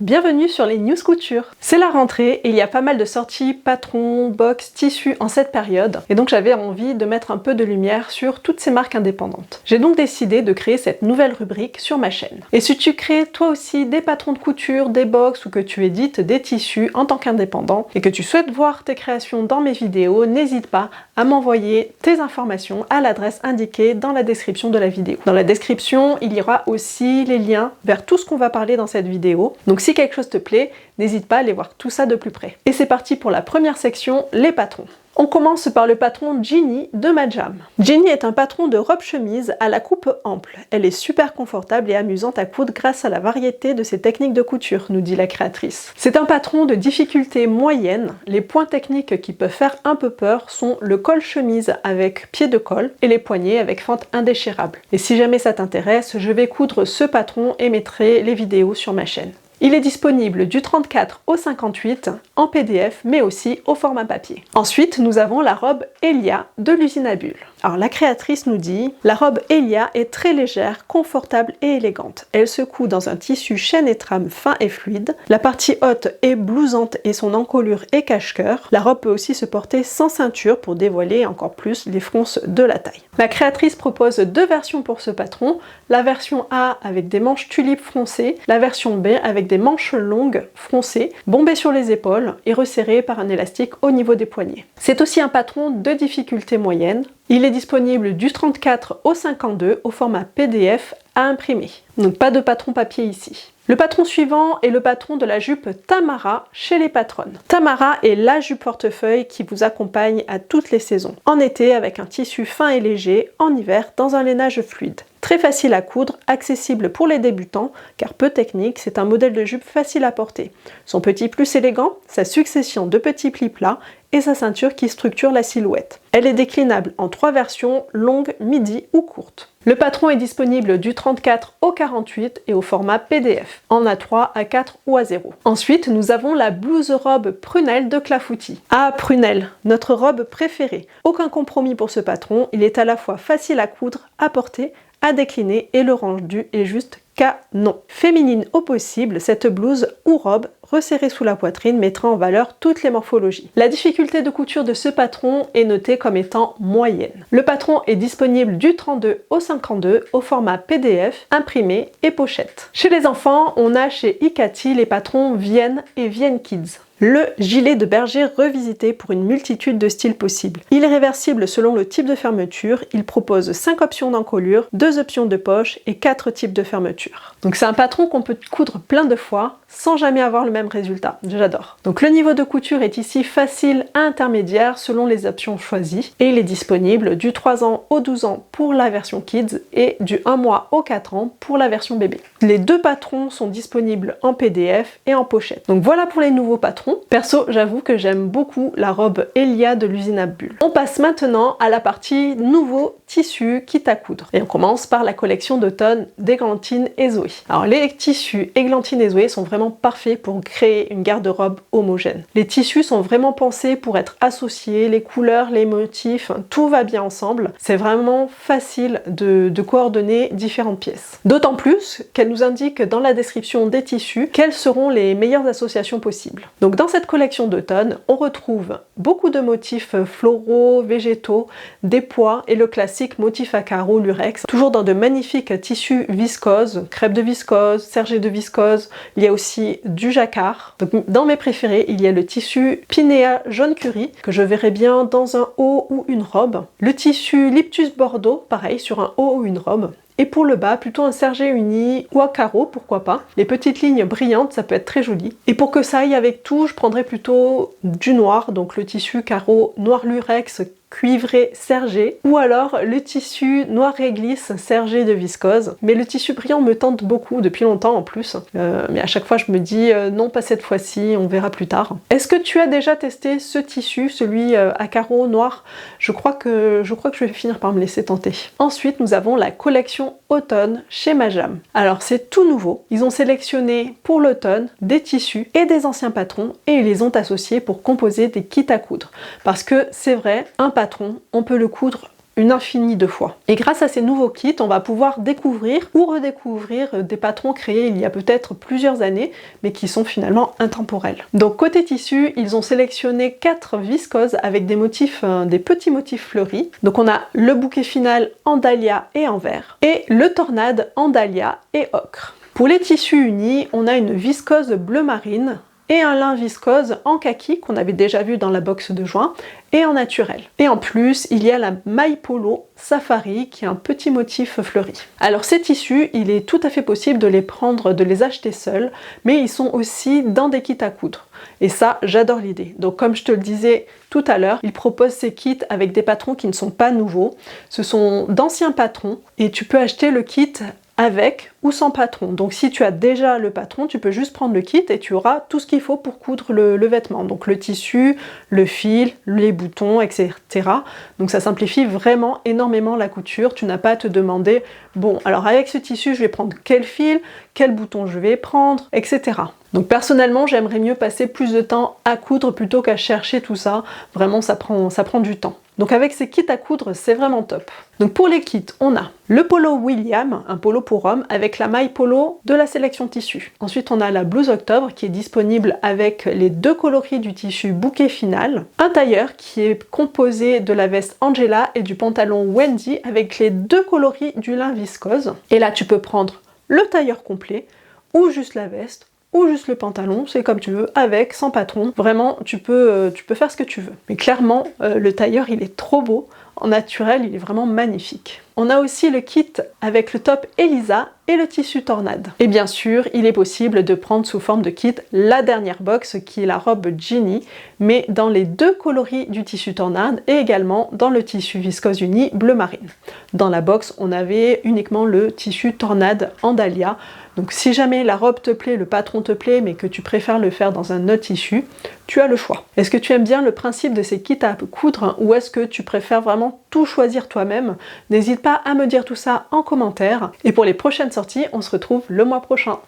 Bienvenue sur les news couture. C'est la rentrée et il y a pas mal de sorties patrons, box, tissus en cette période et donc j'avais envie de mettre un peu de lumière sur toutes ces marques indépendantes. J'ai donc décidé de créer cette nouvelle rubrique sur ma chaîne. Et si tu crées toi aussi des patrons de couture, des box ou que tu édites des tissus en tant qu'indépendant et que tu souhaites voir tes créations dans mes vidéos, n'hésite pas à m'envoyer tes informations à l'adresse indiquée dans la description de la vidéo. Dans la description, il y aura aussi les liens vers tout ce qu'on va parler dans cette vidéo. Donc si quelque chose te plaît, n'hésite pas à aller voir tout ça de plus près. Et c'est parti pour la première section, les patrons. On commence par le patron Ginny de Majam. Ginny est un patron de robe-chemise à la coupe ample. Elle est super confortable et amusante à coudre grâce à la variété de ses techniques de couture, nous dit la créatrice. C'est un patron de difficulté moyenne. Les points techniques qui peuvent faire un peu peur sont le col chemise avec pied de colle et les poignets avec fente indéchirable. Et si jamais ça t'intéresse, je vais coudre ce patron et mettrai les vidéos sur ma chaîne. Il est disponible du 34 au 58 en PDF mais aussi au format papier. Ensuite, nous avons la robe Elia de l'usine à bulles. Alors la créatrice nous dit « La robe Elia est très légère, confortable et élégante. Elle se coud dans un tissu chaîne et trame fin et fluide. La partie haute est blousante et son encolure est cache-cœur. La robe peut aussi se porter sans ceinture pour dévoiler encore plus les fronces de la taille. » La créatrice propose deux versions pour ce patron. La version A avec des manches tulipes froncées, la version B avec des manches longues froncées, bombées sur les épaules et resserrées par un élastique au niveau des poignets. C'est aussi un patron de difficulté moyenne. Il est disponible du 34 au 52 au format PDF à imprimer. Donc pas de patron papier ici. Le patron suivant est le patron de la jupe Tamara chez les patronnes. Tamara est la jupe portefeuille qui vous accompagne à toutes les saisons. En été avec un tissu fin et léger, en hiver dans un lainage fluide. Très facile à coudre, accessible pour les débutants, car peu technique, c'est un modèle de jupe facile à porter. Son petit plus élégant, sa succession de petits plis plats et sa ceinture qui structure la silhouette. Elle est déclinable en trois versions, longue, midi ou courte. Le patron est disponible du 34 au 48 et au format PDF, en A3, A4 ou A0. Ensuite, nous avons la blouse robe Prunelle de Clafoutis. Ah, Prunelle, notre robe préférée. Aucun compromis pour ce patron, il est à la fois facile à coudre, à porter, à décliner et le rendu est juste canon. Féminine au possible, cette blouse ou robe resserrée sous la poitrine mettra en valeur toutes les morphologies. La difficulté de couture de ce patron est notée comme étant moyenne. Le patron est disponible du 32 au 52 au format PDF, imprimé et pochette. Chez les enfants, on a chez Ikati les patrons Vienne et Vienne Kids. Le gilet de berger revisité pour une multitude de styles possibles. Il est réversible selon le type de fermeture, il propose 5 options d'encolure, 2 options de poche et 4 types de fermeture. Donc c'est un patron qu'on peut coudre plein de fois sans jamais avoir le même résultat, j'adore. Donc le niveau de couture est ici facile à intermédiaire selon les options choisies et il est disponible du 3 ans au 12 ans pour la version Kids et du 1 mois au 4 ans pour la version bébé. Les deux patrons sont disponibles en PDF et en pochette. Donc voilà pour les nouveaux patrons. Perso, j'avoue que j'aime beaucoup la robe Elia de l'usine à bulles. On passe maintenant à la partie nouveau tissu kit à coudre. Et on commence par la collection d'automne d'Églantine et Zoé. Alors les tissus Églantine et Zoé sont vraiment parfaits pour créer une garde-robe homogène. Les tissus sont vraiment pensés pour être associés, les couleurs, les motifs, tout va bien ensemble. C'est vraiment facile de coordonner différentes pièces. D'autant plus qu'elle nous indique dans la description des tissus quelles seront les meilleures associations possibles. Donc dans cette collection d'automne, on retrouve beaucoup de motifs floraux, végétaux, des pois et le classique motif à carreaux lurex, toujours dans de magnifiques tissus viscoses, crêpe de viscose, sergé de viscose, il y a aussi du jacquard. Donc dans mes préférés, il y a le tissu Pinéa jaune curry, que je verrais bien dans un haut ou une robe. Le tissu Liptus Bordeaux, pareil, sur un haut ou une robe. Et pour le bas, plutôt un sergé uni ou à carreaux, pourquoi pas. Les petites lignes brillantes, ça peut être très joli. Et pour que ça aille avec tout, je prendrais plutôt du noir, donc le tissu carreau noir lurex cuivré sergé, ou alors le tissu noir réglisse sergé de viscose. Mais le tissu brillant me tente beaucoup, depuis longtemps en plus. Mais à chaque fois je me dis non, pas cette fois-ci, on verra plus tard. Est-ce que tu as déjà testé ce tissu, celui à carreaux noir? Je crois que je vais finir par me laisser tenter. Ensuite nous avons la collection automne chez Majam. Alors c'est tout nouveau, ils ont sélectionné pour l'automne des tissus et des anciens patrons et ils les ont associés pour composer des kits à coudre. Parce que c'est vrai, un patron, on peut le coudre une infinie de fois. Et grâce à ces nouveaux kits, on va pouvoir découvrir ou redécouvrir des patrons créés il y a peut-être plusieurs années, mais qui sont finalement intemporels. Donc côté tissu, ils ont sélectionné 4 viscoses avec des motifs, des petits motifs fleuris. Donc on a le bouquet final en dahlia et en vert, et le tornade en dahlia et ocre. Pour les tissus unis, on a une viscose bleu marine, et un lin viscose en kaki qu'on avait déjà vu dans la box de juin et en naturel. Et en plus, il y a la maille polo safari qui est un petit motif fleuri. Alors ces tissus, il est tout à fait possible de les prendre, de les acheter seuls, mais ils sont aussi dans des kits à coudre. Et ça, j'adore l'idée. Donc comme je te le disais tout à l'heure, ils proposent ces kits avec des patrons qui ne sont pas nouveaux. Ce sont d'anciens patrons et tu peux acheter le kit avec ou sans patron. Donc si tu as déjà le patron, tu peux juste prendre le kit et tu auras tout ce qu'il faut pour coudre le vêtement. Donc le tissu, le fil, les boutons, etc. Donc ça simplifie vraiment énormément la couture. Tu n'as pas à te demander, bon, alors avec ce tissu, je vais prendre quel fil, quel bouton je vais prendre, etc. Donc personnellement, j'aimerais mieux passer plus de temps à coudre plutôt qu'à chercher tout ça. Vraiment, ça prend du temps. Donc avec ces kits à coudre, c'est vraiment top. Donc pour les kits, on a le polo William, un polo pour homme, avec la maille polo de la sélection tissu. Ensuite, on a la blouse octobre qui est disponible avec les 2 coloris du tissu bouquet final. Un tailleur qui est composé de la veste Angela et du pantalon Wendy avec les 2 coloris du lin viscose. Et là, tu peux prendre le tailleur complet ou juste la veste, ou juste le pantalon, c'est comme tu veux, avec, sans patron. Vraiment, tu peux faire ce que tu veux. Mais clairement, le tailleur, il est trop beau. En naturel, il est vraiment magnifique. On a aussi le kit avec le top Elisa et le tissu tornade. Et bien sûr, il est possible de prendre sous forme de kit la dernière box qui est la robe Ginny, mais dans les 2 coloris du tissu tornade et également dans le tissu viscose uni bleu marine. Dans la box, on avait uniquement le tissu tornade en dahlia. Donc si jamais la robe te plaît, le patron te plaît, mais que tu préfères le faire dans un autre tissu, tu as le choix. Est-ce que tu aimes bien le principe de ces kits à coudre ou est-ce que tu préfères vraiment tout choisir toi-même? N'hésite pas à me dire tout ça en commentaire. Et pour les prochaines sorties, on se retrouve le mois prochain.